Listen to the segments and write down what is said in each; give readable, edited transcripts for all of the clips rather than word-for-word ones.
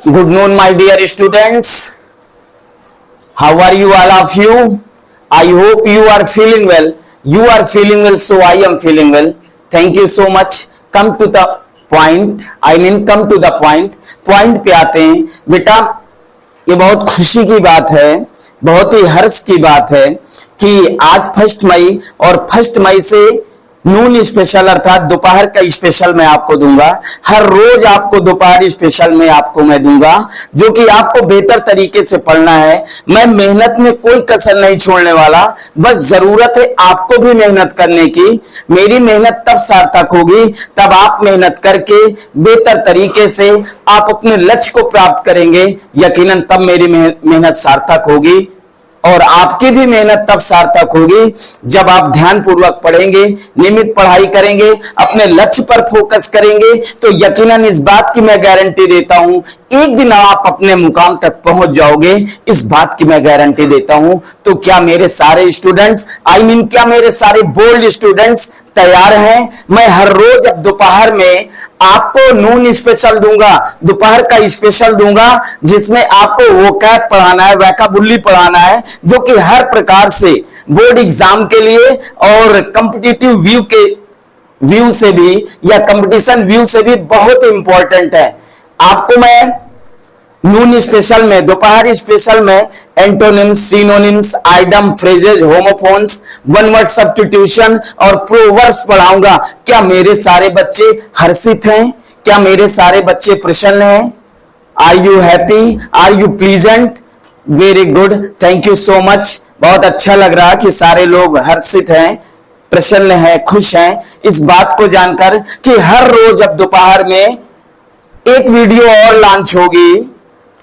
Good noon, my dear students. How are you, all of you? I hope you are feeling well. You are feeling well, so I am feeling well. Thank you so much. Come to the point. Come to the point. Point पे आते हैं बेटा। ये बहुत खुशी की बात है, बहुत ही हर्ष की बात है कि आज 1 मई और 1 मई से नून स्पेशल अर्थात दोपहर का स्पेशल मैं आपको दूंगा। हर रोज आपको दोपहर स्पेशल में आपको मैं दूंगा, जो कि आपको बेहतर तरीके से पढ़ना है। मैं मेहनत में कोई कसर नहीं छोड़ने वाला, बस जरूरत है आपको भी मेहनत करने की। मेरी मेहनत तब सार्थक होगी तब आप मेहनत करके बेहतर तरीके से आप अपने लक्ष्य को प्राप्त करेंगे। यकीनन तब मेरी मेहनत सार्थक होगी और आपकी भी मेहनत तब सार्थक होगी जब आप ध्यान पूर्वक पढ़ेंगे, नियमित पढ़ाई करेंगे, अपने लक्ष्य पर फोकस करेंगे। तो यकीनन इस बात की मैं गारंटी देता हूं, एक दिन आप अपने मुकाम तक पहुंच जाओगे, इस बात की मैं गारंटी देता हूं। तो क्या मेरे सारे स्टूडेंट्स क्या मेरे सारे बोल्ड स्टूडेंट्स तैयार हैं? मैं हर रोज अब दोपहर में आपको नून स्पेशल दूंगा, दोपहर का स्पेशल दूंगा, जिसमें आपको वोकैब पढ़ाना है, वोकैबुलरी पढ़ाना है, जो कि हर प्रकार से बोर्ड एग्जाम के लिए और कॉम्पिटिटिव व्यू से भी या कंपटीशन व्यू से भी बहुत इंपॉर्टेंट है। आपको मैं नून स्पेशल में, दोपहर स्पेशल में antonyms, synonyms, idiom, phrases, homophones, one word substitution और प्रोवर्ब्स पढ़ाऊंगा। क्या मेरे सारे बच्चे हर्षित हैं? क्या मेरे सारे बच्चे प्रसन्न हैं? Are you happy? Are you pleasant? Very good, thank you so much. बहुत अच्छा लग रहा कि सारे लोग हर्षित हैं, प्रसन्न हैं, खुश हैं इस बात को जानकर कि हर रोज अब दोपहर में एक वीडियो और लॉन्च होगी।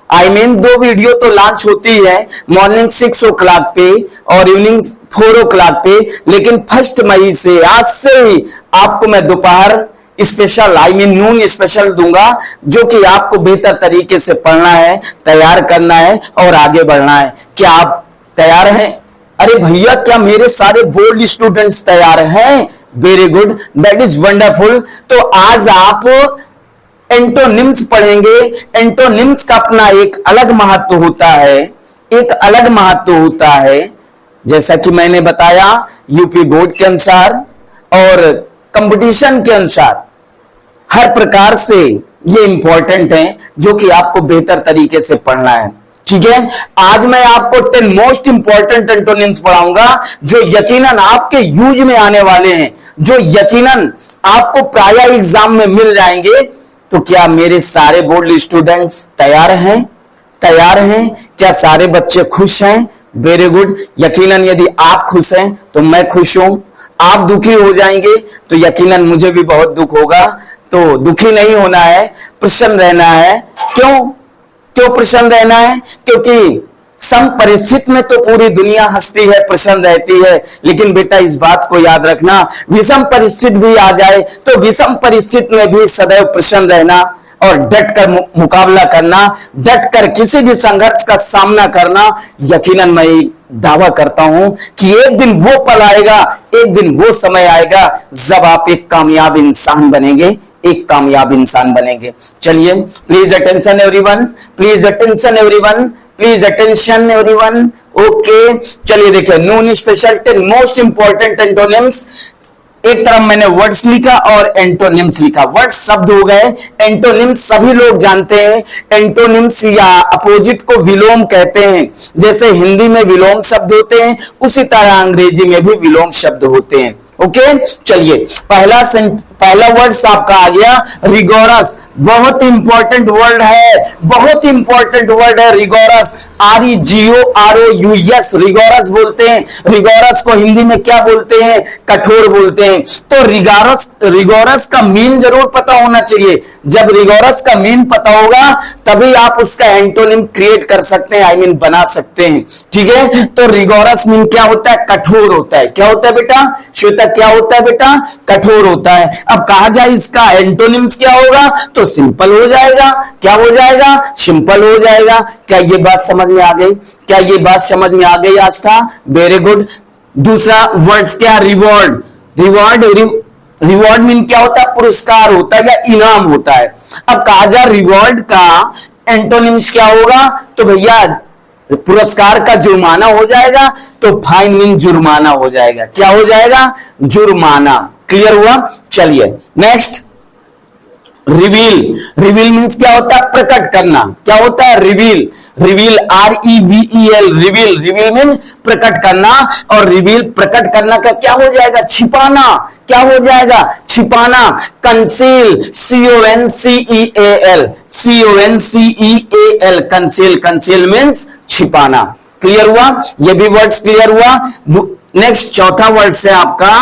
दो वीडियो तो लॉन्च होती है, मॉर्निंग 6 o'clock पे और इवनिंग 4 o'clock पे, लेकिन 1 मई से आज से ही आपको मैं दोपहर स्पेशल नून स्पेशल दूंगा, जो कि आपको बेहतर तरीके से पढ़ना है, तैयार करना है और आगे बढ़ना है। क्या आप तैयार हैं? अरे भैया, क्या मेरे सारे बोल्ड स्टूडेंट्स तैयार हैं? Very good, that is wonderful. तो आज आप एंटोनिम्स पढ़ेंगे। एंटोनिम्स का अपना एक अलग महत्व होता है, एक अलग महत्व होता है। जैसा कि मैंने बताया, यूपी बोर्ड के अनुसार और कंपटीशन के अनुसार हर प्रकार से ये इंपॉर्टेंट है, जो कि आपको बेहतर तरीके से पढ़ना है। ठीक है, आज मैं आपको 10 मोस्ट इंपॉर्टेंट एंटोनिम्स पढ़ाऊंगा, जो यकीनन आपके यूज में आने वाले हैं, जो यकीनन आपको प्राय एग्जाम में मिल जाएंगे। तो क्या मेरे सारे बोर्ड स्टूडेंट्स तैयार हैं? तैयार हैं? क्या सारे बच्चे खुश हैं? वेरी गुड, यकीनन यदि आप खुश हैं तो मैं खुश हूं। आप दुखी हो जाएंगे तो यकीनन मुझे भी बहुत दुख होगा। तो दुखी नहीं होना है, प्रसन्न रहना है। क्यों प्रसन्न रहना है? क्योंकि सम परिस्थिति में तो पूरी दुनिया हंसती है, प्रसन्न रहती है, लेकिन बेटा इस बात को याद रखना, विषम परिस्थिति भी आ जाए तो विषम परिस्थिति में भी सदैव प्रसन्न रहना और डट कर मुकाबला करना, डट कर किसी भी संघर्ष का सामना करना। यकीनन मैं दावा करता हूं कि एक दिन वो पल आएगा, एक दिन वो समय आएगा जब आप एक कामयाब इंसान बनेंगे, एक कामयाब इंसान बनेंगे। चलिए, please attention everyone, please attention everyone, please attention everyone. Okay, चलिए देखिए, नून स्पेशल 10 मोस्ट इंपॉर्टेंट एंटोनिम्स। एक तरफ मैंने वर्ड्स लिखा और एंटोनिम्स लिखा। वर्ड्स शब्द हो गए, एंटोनिम्स सभी लोग जानते हैं। एंटोनिम्स या अपोजिट को विलोम कहते हैं। जैसे हिंदी में विलोम शब्द होते हैं, उसी तरह अंग्रेजी में भी विलोम शब्द होते हैं। ओके, चलिए, पहला वर्ड आपका आ गया रिगोरस। बहुत इंपॉर्टेंट वर्ड है, बहुत इंपॉर्टेंट वर्ड है रिगोरस। REGOROUS रिगोरस बोलते हैं। रिगोरस को हिंदी में क्या बोलते हैं? कठोर बोलते हैं। तो रिगोरस का मीन जरूर पता होना चाहिए। जब रिगोरस का मीन पता होगा तभी आप उसका एंटोनिम क्रिएट कर सकते हैं, बना सकते हैं। ठीक है, तो रिगोरस मीन क्या होता है? कठोर होता है। क्या होता है बेटा? श्वेता, क्या होता है बेटा? कठोर होता है। अब कहा जाए इसका एंटोनिम्स क्या होगा, तो सिंपल हो जाएगा। क्या हो जाएगा? सिंपल हो जाएगा। क्या ये बात समझ में आ गई? क्या ये बात समझ में आ गई आज का? Very good. दूसरा वर्ड्स क्या? रिवॉर्ड। रिवॉर्ड मीन क्या होता है? पुरस्कार होता है या इनाम होता है। अब कहा जाए रिवॉर्ड का एंटोनिम्स क्या होगा? तो भैया पुरस्कार का जुर्माना हो जाएगा, तो फाइन मीन जुर्माना हो जाएगा। क्या हो जाएगा? जुर्माना। क्लियर हुआ? चलिए नेक्स्ट, रिवील। रिवील मीन्स क्या होता है? प्रकट करना। क्या होता है? Reveal. Reveal REVEL, reveal. Reveal means प्रकट करना, और रिवील प्रकट करना का क्या हो जाएगा? छिपाना। क्या हो जाएगा? छिपाना। Conceal, CONCEAL, CONCEAL, conceal. Conceal means छिपाना। क्लियर हुआ? ये भी वर्ड्स क्लियर हुआ। नेक्स्ट चौथा वर्ड है आपका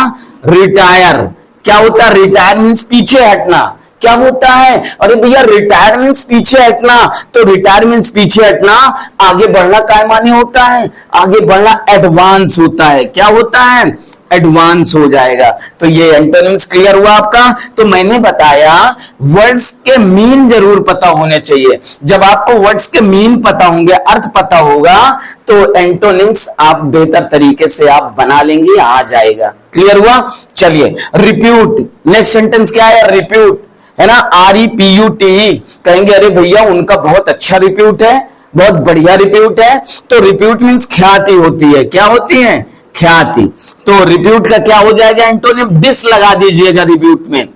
रिटायर। क्या होता है? रिटायर मीन्स पीछे हटना। क्या होता है? अरे भैया रिटायर मीन्स पीछे हटना, तो रिटायर मीन्स पीछे हटना। आगे बढ़ना काय माने होता है? आगे बढ़ना एडवांस होता है। क्या होता है? एडवांस हो जाएगा। तो ये एंटोनिम्स क्लियर हुआ आपका। तो मैंने बताया वर्ड्स के मीन जरूर पता होने चाहिए। जब आपको वर्ड्स के मीन पता होंगे, अर्थ पता होगा, तो एंटोनिम्स आप बेहतर तरीके से आप बना लेंगे, आ जाएगा। क्लियर हुआ? चलिए रिप्यूट। नेक्स्ट सेंटेंस क्या है? रिप्यूट है ना, REPUT। कहेंगे अरे भैया उनका बहुत अच्छा रिप्यूट है, बहुत बढ़िया रिप्यूट है। तो रिप्यूट मीन्स ख्याति होती है। क्या होती है? ख्याति। तो रिप्यूट का क्या हो जाएगा? एंटोनिम डिस लगा दीजिएगा रिप्यूट में।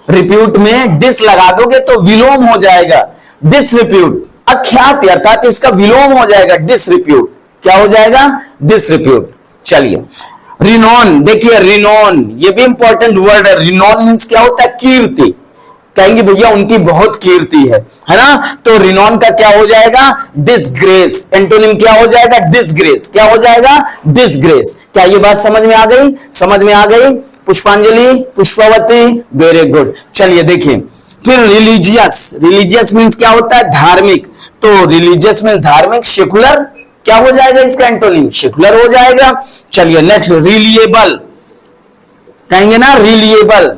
रिप्यूट में डिस लगा दोगे तो विलोम हो जाएगा, डिस रिप्यूट। अख्याति अर्थात इसका विलोम हो जाएगा, डिस रिप्यूट। क्या हो जाएगा? Disrepute. चलिए रिनोन। देखिए रिनोन ये भी इंपॉर्टेंट वर्ड है। रिनोन मीन्स क्या होता है? कीर्ति। कहेंगे भैया उनकी बहुत कीर्ति है ना, तो रिनॉन का क्या हो जाएगा? डिसग्रेस। एंटोनिम क्या हो जाएगा? डिसग्रेस। क्या हो जाएगा? डिसग्रेस। क्या ये बात समझ में आ गई? समझ में आ गई? पुष्पांजलि, पुष्पावती, वेरी गुड। चलिए देखिए फिर रिलीजियस। रिलीजियस मीन्स क्या होता है? धार्मिक। तो रिलीजियस मीन्स धार्मिक। सेकुलर क्या हो जाएगा इसका एंटोनिम? सेकुलर हो जाएगा। चलिए नेक्स्ट रिलिएबल। कहेंगे ना रिलिएबल,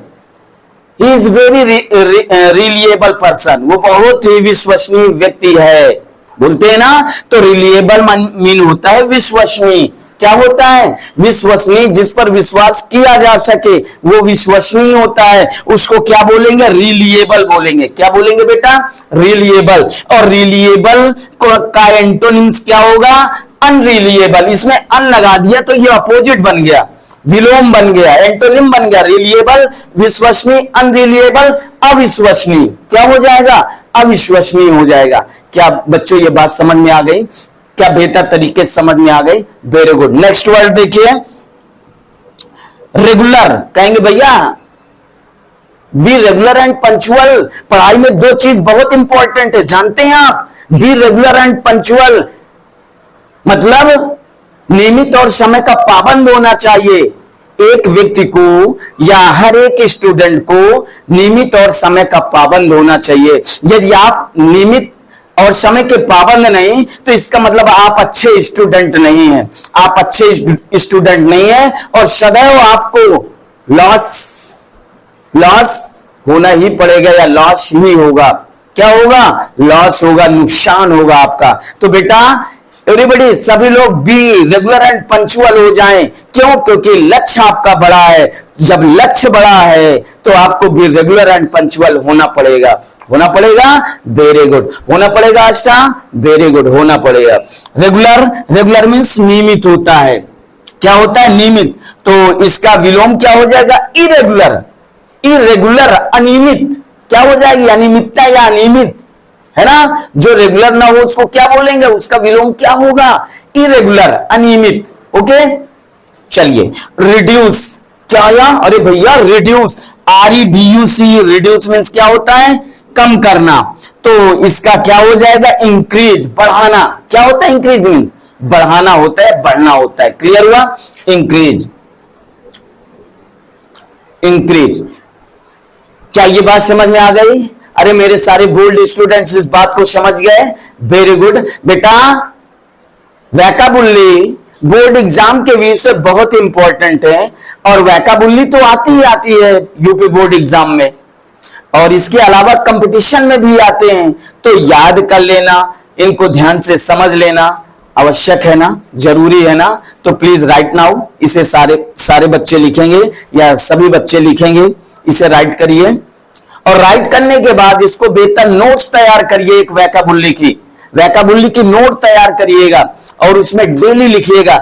ही इज वेरी रिलिएबल पर्सन। वो बहुत ही विश्वसनीय व्यक्ति है, बोलते हैं ना। तो रिलिएबल मीन होता है विश्वसनीय। क्या होता है? विश्वसनीय, जिस पर विश्वास किया जा सके वो विश्वसनीय होता है, उसको क्या बोलेंगे? रिलिएबल बोलेंगे। क्या बोलेंगे बेटा? रिलिएबल। और रिलिएबल का एंटोनिम्स क्या होगा? अनरिलिएबल। इसमें अन लगा दिया तो ये अपोजिट बन गया, विलोम बन गया, एंटोनिम बन गया। रिलिएबल विश्वसनीय, अनरिलिएबल अविश्वसनीय। क्या हो जाएगा? अविश्वसनीय हो जाएगा। क्या बच्चों ये बात समझ में आ गई? क्या बेहतर तरीके से समझ में आ गई? Very good. नेक्स्ट वर्ड देखिए रेगुलर। कहेंगे भैया बी रेगुलर एंड पंचुअल। पढ़ाई में दो चीज बहुत इंपॉर्टेंट है, जानते हैं आप? बी रेगुलर एंड पंचुअल मतलब नियमित और समय का पाबंद होना चाहिए। एक व्यक्ति को या हर एक स्टूडेंट को नियमित और समय का पाबंद होना चाहिए। यदि आप नियमित और समय के पाबंद नहीं, तो इसका मतलब आप अच्छे स्टूडेंट नहीं हैं। आप अच्छे स्टूडेंट नहीं हैं और सदैव आपको लॉस होना ही पड़ेगा या लॉस ही होगा। क्या होगा? लॉस होगा, नुकसान होगा आपका। तो बेटा एवरीबॉडी, सभी लोग बी रेगुलर एंड पंचुअल हो जाएं। क्यों? क्योंकि लक्ष्य आपका बड़ा है। जब लक्ष्य बड़ा है तो आपको बी रेगुलर एंड पंचुअल होना पड़ेगा। होना पड़ेगा। Very good. होना पड़ेगा आस्था। वेरी गुड, होना पड़ेगा। रेगुलर, रेगुलर मीन्स नियमित होता है। क्या होता है? नियमित। तो इसका विलोम क्या हो जाएगा? इरेगुलर। इरेगुलर अनियमित। क्या हो जाएगी? अनियमितता या अनियमित, है ना। जो रेगुलर ना हो उसको क्या बोलेंगे? उसका विलोम क्या होगा? इरेगुलर, अनियमित। ओके चलिए रिड्यूस। क्या या? अरे भैया रिड्यूस, REDUC। रिड्यूस मीन्स क्या होता है? कम करना। तो इसका क्या हो जाएगा? इंक्रीज, बढ़ाना। क्या होता है? इंक्रीज मीन बढ़ाना होता है, बढ़ना होता है। क्लियर हुआ? Increase, increase. क्या ये बात समझ में आ गई? अरे मेरे सारे बोल्ड स्टूडेंट्स इस बात को समझ गए। वेरी गुड बेटा। वैकाबुल्ली बोर्ड एग्जाम के व्यू से बहुत इंपॉर्टेंट है, और वैकाबुल्ली तो आती ही आती है यूपी बोर्ड एग्जाम में, और इसके अलावा कंपटीशन में भी आते हैं। तो याद कर लेना, इनको ध्यान से समझ लेना आवश्यक है ना, जरूरी है ना। तो प्लीज राइट नाउ, इसे सारे बच्चे लिखेंगे या सभी बच्चे लिखेंगे, इसे राइट करिए। और राइट करने के बाद इसको बेहतर नोट्स तैयार करिए, एक वैकाबुलरी की नोट तैयार करिएगा और उसमें डेली लिखिएगा।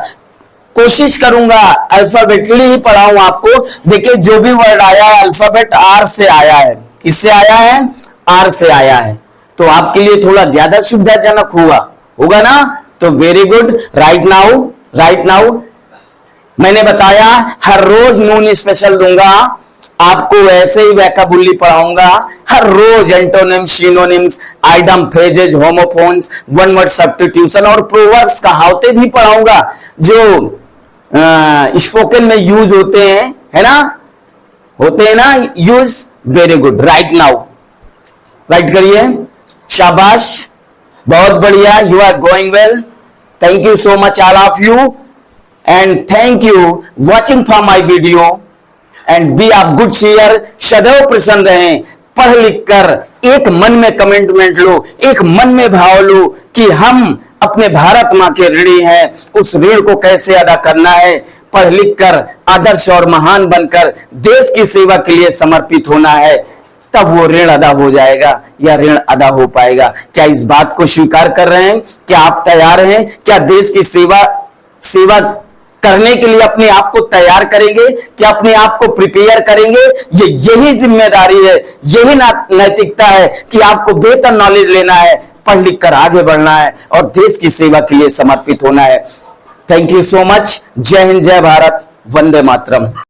कोशिश करूंगा अल्फाबेटली ही पढ़ाऊं आपको। देखिए जो भी वर्ड आया है अल्फाबेट आर से आया है। किससे आया है? आर से आया है। तो आपके लिए थोड़ा ज्यादा सुविधाजनक होगा ना? तो वेरी गुड। राइट नाउ मैंने बताया हर रोज नून स्पेशल दूंगा आपको, ऐसे ही वैकाबुलरी पढ़ाऊंगा हर रोज। Antonyms, synonyms, idiom, phrases, homophones, one word substitution और प्रोवर्ब्स, कहावतें भी पढ़ाऊंगा जो स्पोकन में यूज होते हैं, है ना? होते हैं ना use. Very good. Right now write करिए। शाबाश, बहुत बढ़िया। You are going well. Thank you so much all of you and thank you watching for my video and be of good cheer. सदैव प्रसन्न रहें। पढ़ लिख कर एक मन में कमिटमेंट लो, एक मन में भाव लो कि हम अपने भारत मां के ऋणी हैं। उस ऋण को कैसे अदा करना है? पढ़ लिख कर आदर्श और महान बनकर देश की सेवा के लिए समर्पित होना है, तब वो ऋण अदा हो जाएगा या ऋण अदा हो पाएगा। क्या इस बात को स्वीकार कर रहे हैं? क्या आप तैयार हैं? क्या देश की सेवा करने के लिए अपने आप को तैयार करेंगे? क्या अपने आप को प्रिपेयर करेंगे? यही जिम्मेदारी है, यही नैतिकता है कि आपको बेहतर नॉलेज लेना है, पढ़ लिख कर आगे बढ़ना है और देश की सेवा के लिए समर्पित होना है। Thank you so much. जय हिंद, जय भारत, वंदे मातरम।